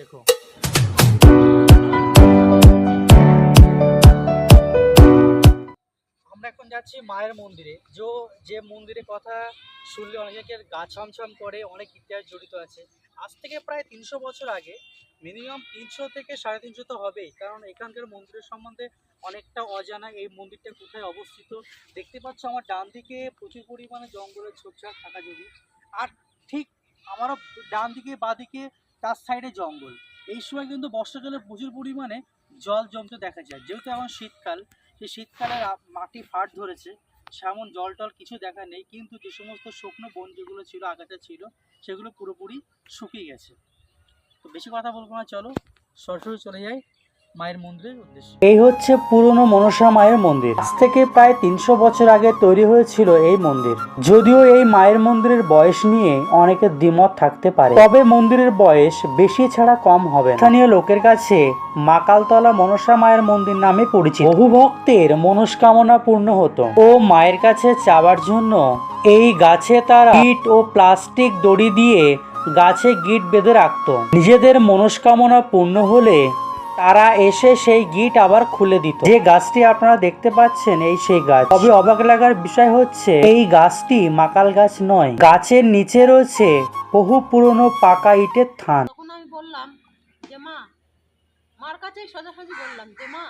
দেখো। আমরা এখন যাচ্ছি মায়ের মন্দিরে। যে মন্দিরের কথা শুনলে অনেকের গা ছমছম করে, অনেক ইতিহাস জড়িত আছে। আজ থেকে প্রায় 300 বছর আগে, মিনিমাম 300 থেকে 350 তো হবেই, কারণ এখানকার মন্দিরের সম্বন্ধে অনেকটা অজানা। এই মন্দিরটা কোথায় অবস্থিত দেখতে পাচ্ছ, আমার ডান দিকে প্রচুর পরিমাণে জঙ্গলের ঝোপঝাড় থাকা জমি, আর ঠিক আমারও ডান দিকে বাঁ দিকে তার সাইডে জঙ্গল। এই সময় কিন্তু বর্ষাকালে প্রচুর পরিমাণে জল জমতে দেখা যায়। যেহেতু এখন শীতকাল, সেই শীতকালে মাটি ফাট ধরেছে, সেমন জল টল কিছু দেখা নেই, কিন্তু যে সমস্ত শুকনো বন যেগুলো ছিল, আগাছা ছিল, সেগুলো পুরোপুরি শুকিয়ে গেছে। তো বেশি কথা বলবো না, চলো সরাসরি চলে যাই মায়ের মন্দিরের উদ্দেশ্যে। এই হচ্ছে পুরনো মনসা মায়ের মন্দির। আজ থেকে প্রায় 300 বছর আগে তৈরি হয়েছিল এই মন্দির। যদিও এই মায়ের মন্দিরের বয়স নিয়ে অনেকের দ্বিমত থাকতে পারে, তবে মন্দিরের বয়স বেশি ছাড়া কম হবে না। স্থানীয় লোকের কাছে মাকালতলা মনসা মায়ের মন্দির নামে পরিচিত। বহু ভক্তের মনস্কামনা পূর্ণ হতো ও মায়ের কাছে চাওয়ার জন্য এই গাছে তারা ইট ও প্লাস্টিক দড়ি দিয়ে গাছে গিট বেঁধে রাখতো। নিজেদের মনস্কামনা পূর্ণ হলে তারা এসে সেই গিট আবার খুলে দিত। যে গাছটি আপনারা দেখতে পাচ্ছেন, এই সেই গাছ। তবে অবাক লাগার বিষয় হচ্ছে, এই গাছটি মাকাল গাছ নয়, গাছের নিচে রয়েছে বহু পুরনো পাকা ইটের থান। তখন আমি বললাম যে মা, মার কাছেই সোজাসুজি বললাম যে মা,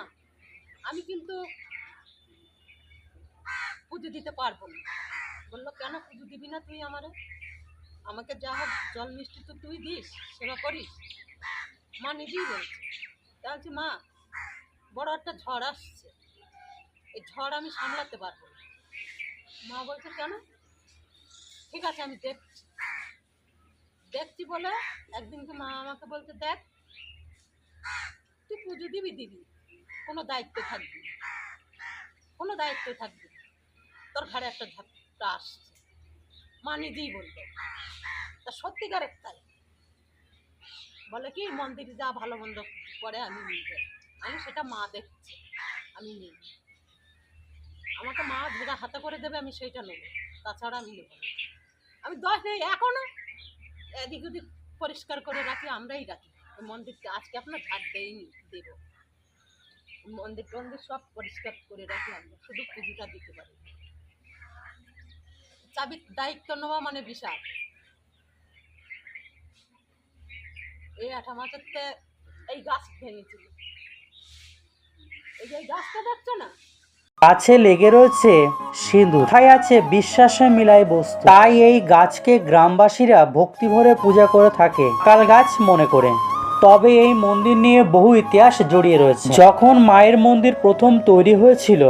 আমি কিন্তু পুজো দিতে পারবো না। বললো, কেন পুজো দিবি না তুই? আমাকে যা হোক জল মিষ্টি তো তুই দিস, সেবা করিস। মা নিজেই বলছে। তা বলছি, মা, বড় একটা ঝড় আসছে, এই ঝড় আমি সামলাতে পারবো না। মা বলছে, কেন? ঠিক আছে, আমি দেখছি বলে একদিনকে মা আমাকে বলছে, দেখ, তুই পুজো দিবি, কোনো দায়িত্ব থাকবি, কোনো দায়িত্ব থাকবি, তোর ঘরে একটা ঝড়টা আসছে। মা নিজেই বললো। তা সত্যিকার একটাই বলে কি, মন্দিরে যা ভালো মন্দ করে আমি নিয়ে, আমি সেটা মা দেখছি, আমি নিই। আমাকে মা যেটা হাতে করে দেবে আমি সেইটা নেবো, তাছাড়া আমি নেবো না। আমি 10 নেই, এখনো এদিক ওদিক পরিষ্কার করে রাখি, আমরাই রাখি মন্দিরকে। আজকে আপনার ঝাড় দেয়নি, দেব। মন্দির টন্দির সব পরিষ্কার করে রাখি, আমরা শুধু পুজোটা দিতে পারি। চাবির দায়িত্ব নেওয়া মানে বিশাল। এই 8 মাসেতে এই গাছ ভেঙেছিল, এই যে গাছটা দেখছো না, গাছে লেগে রয়েছে সিঁদুর, কোথায় আছে বিশ্বাসে মিলাই বস্তু। তাই এই গাছকে গ্রামবাসীরা ভক্তি ভরে পূজা করে থাকে, কাল গাছ মনে করে। তবে এই মন্দির নিয়ে বহু ইতিহাস জড়িয়ে রয়েছে। যখন মায়ের মন্দির প্রথম তৈরি হয়েছিল,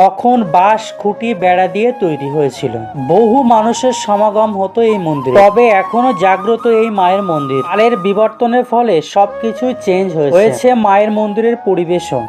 তখন বাঁশ খুঁটি বেড়া দিয়ে তৈরি হয়েছিল। বহু মানুষের সমাগম হতো এই মন্দিরে। তবে এখনো জাগ্রত এই মায়ের মন্দির। কালের বিবর্তনের ফলে সবকিছুই চেঞ্জ হয়েছে মায়ের মন্দিরের পরিবেশও।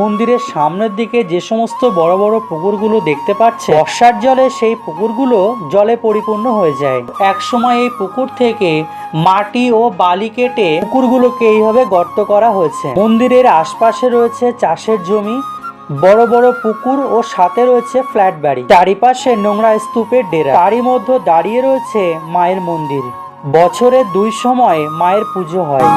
মন্দিরের সামনের দিকে যে সমস্ত বড় বড় পুকুরগুলো দেখতে পাচ্ছে, বর্ষার জলে সেই পুকুরগুলো জলে পরিপূর্ণ হয়ে যায়। একসময় এই পুকুর থেকে মাটি ও বালি কেটে পুকুরগুলোকে এইভাবে গর্ত করা হয়েছে। মন্দিরের আশপাশে রয়েছে চাষের জমি, বড় বড় পুকুর ও সাথে রয়েছে ফ্ল্যাট বাড়ি। চারিপাশে নোংরা স্তূপের ডেরা, তারই মধ্যে দাঁড়িয়ে রয়েছে মায়ের মন্দির। বছরে 2 সময় মায়ের পুজো হয়।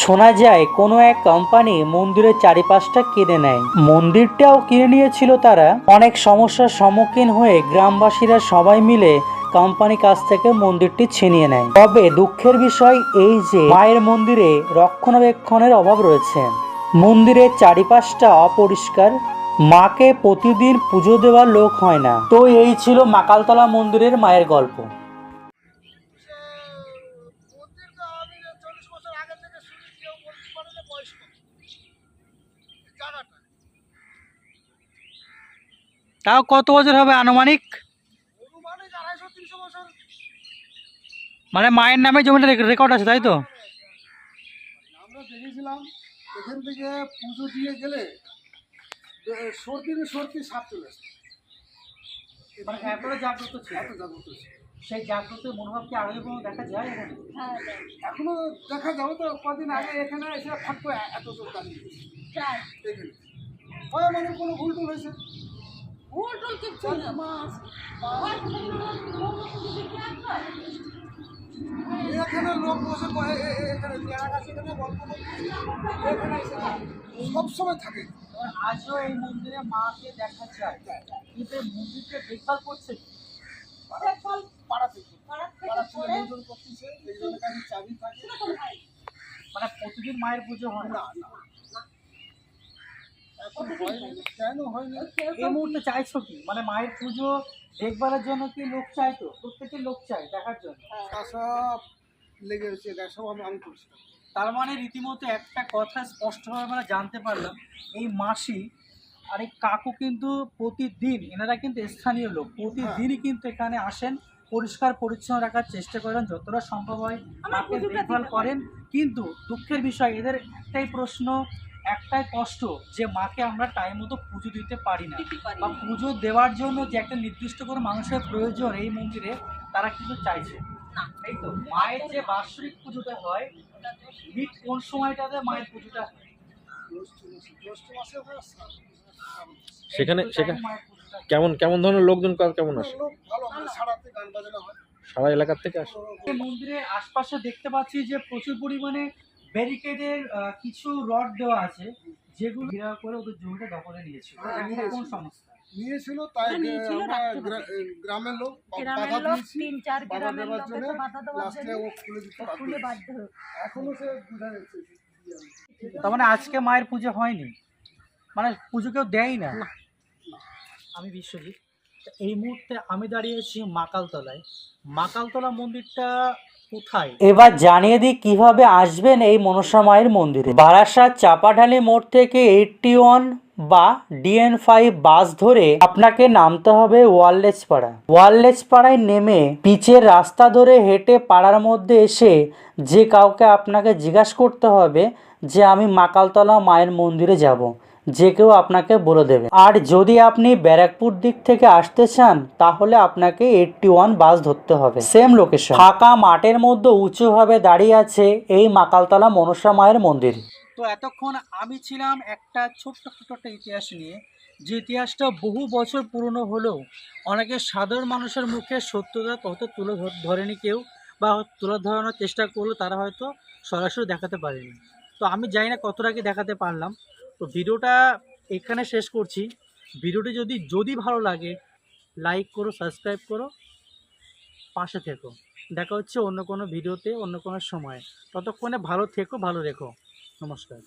শোনা যায় কোনো এক কোম্পানি মন্দিরের চারিপাশটা কিনে নেয়। মন্দিরটাও কিনে নিয়েছিল তারা। অনেক সমস্যার সম্মুখীন হয়ে গ্রামবাসীরা সবাই মিলে কোম্পানির কাছ থেকে মন্দিরটি ছিনিয়ে নেয়। তবে দুঃখের বিষয় এই যে মায়ের মন্দিরে রক্ষণাবেক্ষণের অভাব রয়েছে। মন্দিরের চারিপাশটা অপরিষ্কার, মাকে প্রতিদিন পুজো দেওয়ার লোক হয় না। তো এই ছিল মাকালতলা মন্দিরের মায়ের গল্প। তাও কত বছর হবে আনুমানিক? মানে মায়ের নামে জমিটা রেকর্ড আছে, তাই তো? আমরা দেখেছিলাম এখান থেকে পুজো দিয়ে গেলে সর্দি সাপ চলে আসে। মানে এতটা জাগ্রত ছিল। এত জাগ্রত ছিল। সেই জাগ্রত মনোভাব কি আগে কোনো দেখা যায় এখানে? হ্যাঁ এখনো দেখা যাবে তো, কদিন আগে এখানে এসে ফাঁক করে এত চোখ দাঁড়িয়ে গেছে যায় এখানে। হয় মানে কোনো ভুল টুল হয়েছে। ভুল টুল কিচ্ছু না এখানে লোক বসে এখানে চেয়ারা গাছ এখানে গল্প করছে, এখানে এসে সবসময় থাকে। আজও এই মন্দিরে মাকে দেখা যায়, কিন্তু এই মন্দিরকে দেখভাল করছে কি? দেখভাল পাড়া থেকে পাড়া পাড়া থেকে থেকে করে লোকজন করতেছে, লোকজনের কাছে চাবি থাকে। সেরকম হয়। মানে প্রতিদিন মায়ের পুজো হয় না? না এখন হয় না, কেন হয় না? এই মুহূর্তে চাইছো কি? মানে মায়ের পুজো দেখভালের জন্য কি লোক চাইতো? প্রত্যেকের লোক চাই দেখার জন্য। সব লেগে রয়েছে, সব আমি করছি। তার মানে রীতিমতো একটা কথা স্পষ্টভাবে আমরা জানতে পারলাম, এই মাসি আর এই কাকু কিন্তু প্রতিদিন, এনারা কিন্তু স্থানীয় লোক, প্রতিদিনই কিন্তু এখানে আসেন, পরিষ্কার পরিচ্ছন্ন রাখার চেষ্টা করেন, যতটা সম্ভব হয় আমরা মাকে পুজোটা দেখভাল দিতে করেন। কিন্তু দুঃখের বিষয়, এদের একটাই প্রশ্ন, একটাই কষ্ট, যে মাকে আমরা টাইম মতো পুজো দিতে পারি না, দিতে পারি বা না। পুজো দেওয়ার জন্য যে একটা নির্দিষ্ট করে মানুষের প্রয়োজন এই মন্দিরে, তারা কিন্তু চাইছে না। এই তো মায়ের যে বাৎসরিক পুজোটা হয়, ঠিক কোন সময়টাতে মায়ের পুজোটা হয়? জ্যৈষ্ঠ মাসে হয়, সেখানে এই সেখানে মায়ের পুজোটা হয়। কেমন কেমন ধরনের লোকজন কেমন আসে? লোক ভালো, আমাদের সারাতে গান বাজনা হয়। সারা এলাকার থেকে আসে? এই মন্দিরের আশপাশে দেখতে পাচ্ছি যে প্রচুর পরিমাণে ব্যারিকেডের কিছু রড দেওয়া আছে, যেগুলো ঘেরাও করে ওদের জমিটা দখলে নিয়েছিল। হ্যাঁ, এটা কোন সংস্থা? নিয়েছিল, তাই ওরা নিয়েছিল, আমরা রাখতে হবে। গ্রামের লোক গ্রামের বাধা লোক দিয়েছি, 3-4 বাধা গ্রামের দেওয়ার লোক জন্য এসে বাধা দেওয়ার লাস্টে জন্য ও খুলে দিতে বাধ্য খুলে হয়েছে। বাধ্য হয়েছে। এখনো সে বুঝা যাচ্ছে। তার মানে আজকে মায়ের পুজো হয়নি, মানে পুজো কেউ দেয় না। আমি বিশ্বজিৎ, এই মুহূর্তে আমি দাঁড়িয়েছি মাকালতলায়। মাকালতলা মন্দিরটা কোথায় এবার জানিয়ে দিই কিভাবে আসবেন এই মনসা মায়ের মন্দিরে। বারাসাত চাপাঢালি মোড় থেকে 81 বা DN5 বাস ধরে আপনাকে নামতে হবে ওয়ারলেস পাড়া। ওয়ারলেস পাড়ায় নেমে পিচের রাস্তা ধরে হেঁটে পাড়ার মধ্যে এসে যে কাউকে আপনাকে জিজ্ঞাসা করতে হবে যে আমি মাকালতলা মায়ের মন্দিরে যাব, যে কেউ আপনাকে বলে দেবে। আর যদি আপনি ব্যারাকপুর দিক থেকে আসতে চান তাহলে আপনাকে 81 বাস ধরতে হবে, সেম লোকেশন। ফাঁকা মাঠের মধ্যে উঁচুভাবে দাঁড়িয়ে আছে এই মাকালতলা মনসা মায়ের মন্দির। তো এতক্ষণ আমি ছিলাম একটা ছোট্ট একটা ইতিহাস নিয়ে, যে ইতিহাসটা বহু বছর পুরনো হলেও অনেকে সাধারণ মানুষের মুখে সত্যতা তত তুলে ধরেনি কেউ, বা তুলে ধরানোর চেষ্টা করলো, তারা হয়তো সরাসরি দেখাতে পারেনি। তো আমি জানি না কতটা কি দেখাতে পারলাম। তো ভিডিওটা এখানে শেষ করছি। ভিডিওটি যদি ভালো লাগে লাইক করো, সাবস্ক্রাইব করো, পাশে থেকো। দেখা হচ্ছে অন্য কোনো ভিডিওতে, অন্য কোনো সময়। ততক্ষণে ভালো থেকো, ভালো রেখো। নমস্কার।